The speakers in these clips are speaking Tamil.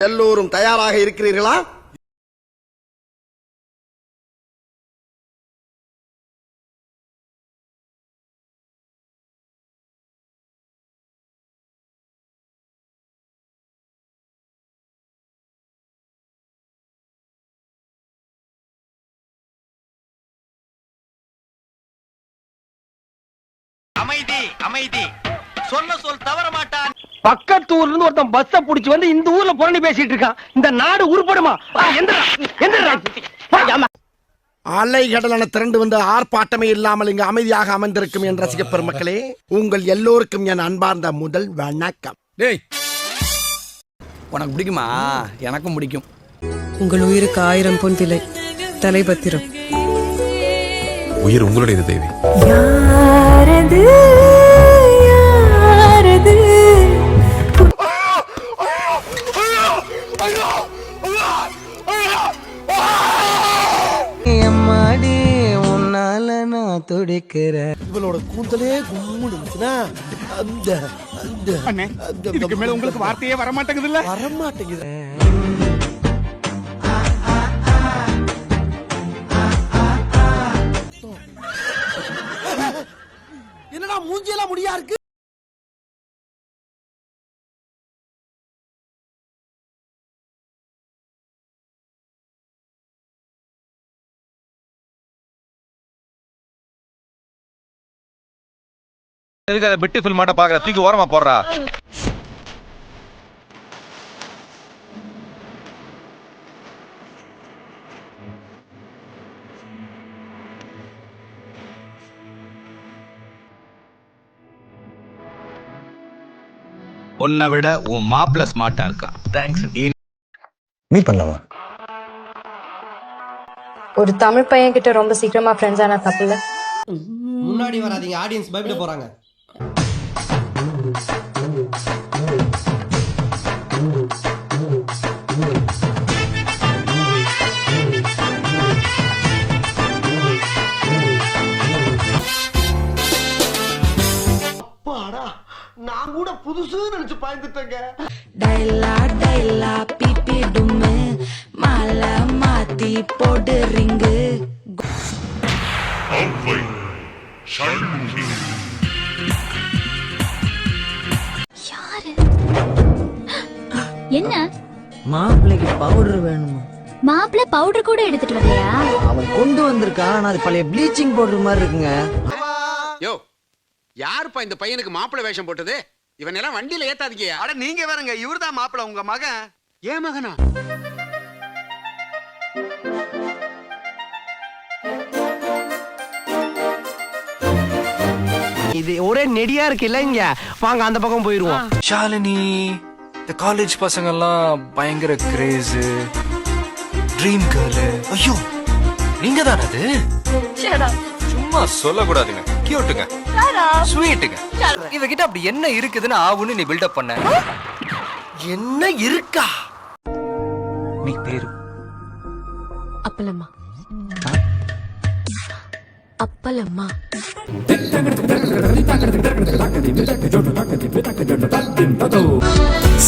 எல்லோரும் தயாராக இருக்கிறீர்களா? அமைதி அமைதி சொன்ன சொல் தவற மாட்டான். பக்கத்து ஊர்ல இருந்து ஒருத்தன் பஸ்ஸ புடிச்சு வந்து இந்த ஊர்ல புரணி பேசிட்டு இருக்கான். இந்த நாடு உருப்படுமா? அலைகடலான திரண்டு வந்து ஆர்ப்பாட்டமே இல்லாமல் இங்கு அமைதியாக அமர்ந்திருக்கும் என் ரசிக பெருமக்களே, உங்கள் எல்லோருக்கும் என் அன்பார்ந்த முதல் வணக்கம். டேய், உனக்கு பிடிக்குமா? எனக்கும் பிடிக்கும். உங்கள் உயிருக்கு 1000 பொன் விலை. தலைபத்திரம். உயிர் உங்களுடையது தேவி. யாரது யாரது? அம்மாடி உன்னால நான் துடிக்கிறேன். இவளோட கூந்தலே கும்முடுச்சுனா அந்த இதுக்கு மேல உங்களுக்கு வார்த்தையே வர மாட்டேங்குது இல்ல? வரமாட்டேங்குது. என்னடா மூஞ்சியெல்லாம் முடியா இருக்கு? எதுக்கு அதை பிட்டு ஃபில் மாட்ட பாக்குற? தூக்கி ஓரமா போடுறா. உன்னை விட உன் மாப்பிள்ள ஸ்மார்ட்டா இருக்கான். தேங்க்ஸ். மீட் பண்ணலாமா? ஒரு தமிழ் பையன் கிட்ட ரொம்ப சீக்கிரமா ஃப்ரெண்ட்ஸ் ஆனா தப்பு இல்ல. முன்னாடி வராதீங்க, ஆடியன்ஸ் பயப்பட போறாங்க. நான் கூட புதுசு நினைச்சு பயந்துட்டேங்க. டைலா டைலா பிபி டும்மு மாலை மாத்தி போடு ரிங்கு. யாரு? என்ன மாப்பிள்ளைக்கு பவுடர் வேணுமா? மாப்பிள்ள பவுடர் கூட எடுத்துட்டு வரலையா? அவன் கொண்டு வந்திருக்கான். ஆனா அது பழைய ப்ளீச்சிங் பவுடர் மாதிரி இருக்குங்க. யோ, யாருப்பா இந்த பையனுக்கு மாப்பிள்ளை வேஷம் போட்டது? இவன் எல்லாம் வண்டியில ஏத்தாதீங்க. அட நீங்க வேறங்க, இவர்தான் மாப்பிள்ள, உங்க மகன். ஏன் மகனா? இது ஒரே நெடியா இருக்கு இல்லைங்க. வாங்க அந்த பக்கம் போயிருவோம். ஷாலினி, இந்த காலேஜ் பசங்க எல்லாம் பயங்கர கிரேஸ், ட்ரீம் கேர்ள். ஐயோ, நீங்க தான் அது? சும்மா சொல்லக்கூடாதுங்க. கியூட்டுங்க, ஸ்வீட்டுங்க. இவகிட்ட அப்படி என்ன இருக்குதுன்னு ஆவுன்னு நீ பில்டப் பண்ண. என்ன இருக்கா? நீ பேரு அப்பலம்மா. அப்பலம்மா.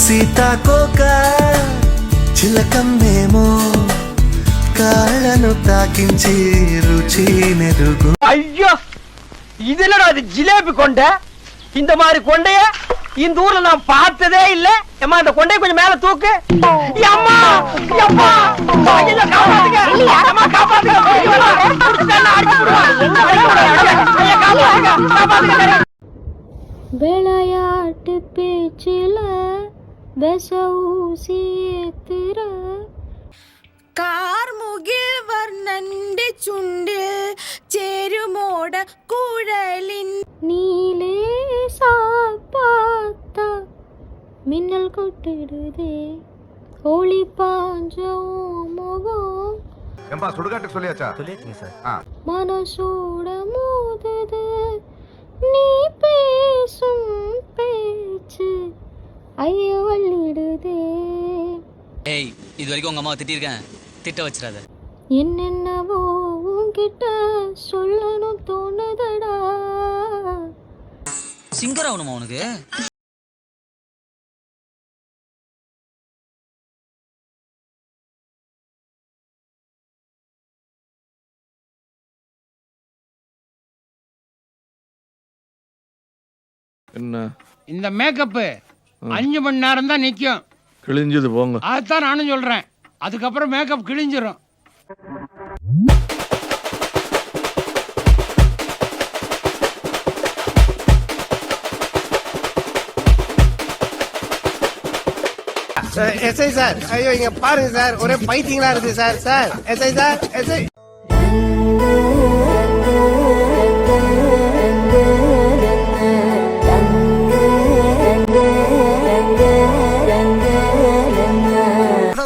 సీతాకోక చిలకమ్మేమో కాళ్ళను తాకించి రుచి నెరుగు. ஐயோ, இதுல அது ஜிலேபி கொண்டை. இந்த மாதிரி கொண்டைய இந்த ஊர்ல நான் பார்த்ததே இல்ல. அம்மா, இந்த கொண்டைய கொஞ்சம் மேல தூக்கு. அம்மா அம்மா, ஐயோ காப்பாத்துங்க. அம்மா காப்பாத்துங்க. புடிச்சேன்னா அடிச்சு விடுவாங்க. விளையாட்டு பேச்சில விசூசி ஏத்துற കാർമുകിൽ വർണ്ണന്റെ ചുണ്ടിൽ ചേരുമോട കുഴലിൻ நீலே சாப்பாத்தா மின்னல் கொட்டிடுதே ஒளி பாஞ்ச முகம். ஏம்பா சுடுகாட்டுக்கு சொல்லியாச்சா? சொல்லியாச்சுங்க சார். மனசோட மோதுது நீ பேசும் பேச்சு ஐய வள்ளிடுதே. ஏய், இது வரைக்கும் உங்க அம்மாவை திட்டிருக்கேன், திட்ட வச்சிடாத. என்னென்னவோ உன்கிட்ட சொல்லணும் தோணுதடா. சிங்கர் ஆகணுமா உனக்கு? என்ன இந்த மேக்கப் 5 மணி நேரம் தான் நிக்கும். கிழிஞ்சது போங்க. அதுதான் நானும் சொல்றேன். அதுக்கப்புறம் மேக்கப் கிழிஞ்சிரும். எஸ்ஐ சார், ஐயோ இங்க பாருங்க சார், ஒரே பைத்தியங்களா இருக்கு sir. Sir SI sir, SI.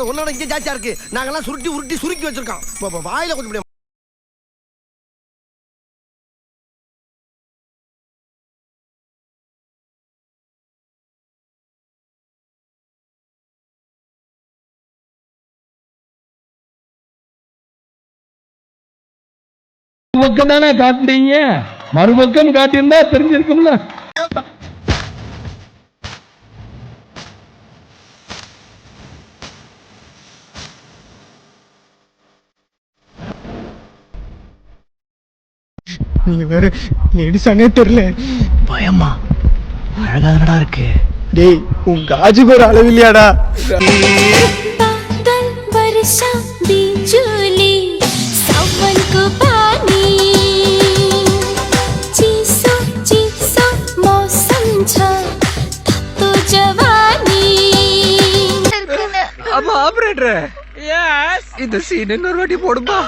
உன்னோட இங்க ஜாஸ்தியா இருக்கு. நாங்கெல்லாம் சுருக்கி வச்சிருக்கோம். வாயில கொஞ்சம் பக்கம் தானே காட்டுறீங்க, மறுபக்கம் காட்டியிருந்தா தெரிஞ்சிருக்கும்ல. நீங்க வேற லேடிஸானே தெரியல. பயமா அழகாதடா இருக்கு. டேய் உன் காஜுக்கு ஒரு அளவு இல்லையாடா? ஆமா ஆபரேட்டர். எஸ் இந்த சீன் இன்னொரு வாட்டி போடுமா?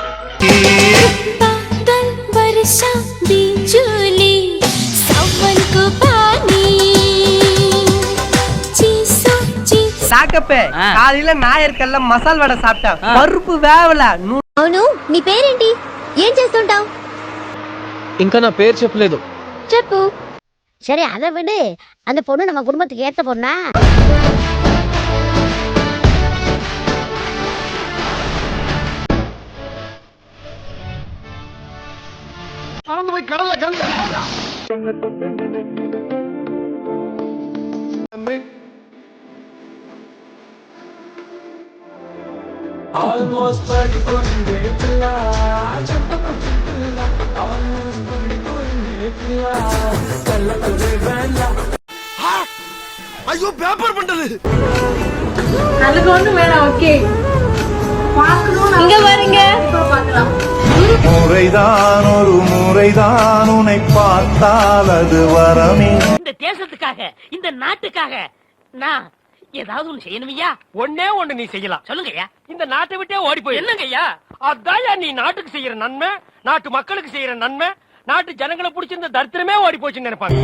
சாக்கப்பே காலையில நாயர்கல்ல மசால் வடை சாப்பிட்டேன். பருப்பு వేవల. అవును నీ పేరేంటి? ఏం చేస్తుంటావు? ఇంకా నా పేరు చెప్పలేదు. చెప్పు. సరే అదే విడు. அந்த பொண்ணு நம்ம குடும்பத்துக்கு ஏத்த பொண்ணா? பறந்து போய் கடல்ல கலந்து. ஐயோ பேப்பர் பண்டது. அதுக்கு ஒண்ணும் வேணாம். ஓகே இங்க பாருங்க. பார்க்கலாம். முறைதான் ஒரு முறைதான் உன்னை பார்த்தால் அது வரமே. இந்த தேசத்துக்காக, இந்த நாட்டுக்காக நான் ஏதாவது ஒண்ணு செய்யணுமையா? ஒண்ணே ஒண்ணு நீ செய்யலாம். சொல்லுங்கய்யா. இந்த நாட்டை விட்டே ஓடி போய். என்னங்கய்யா? அதான் நீ நாட்டுக்கு செய்யற நன்மை, நாட்டு மக்களுக்கு செய்யற நன்மை, நாட்டு ஜனங்களை பிடிச்சிருந்த தரித்திரமே ஓடி போச்சுன்னு நினைப்பாங்க.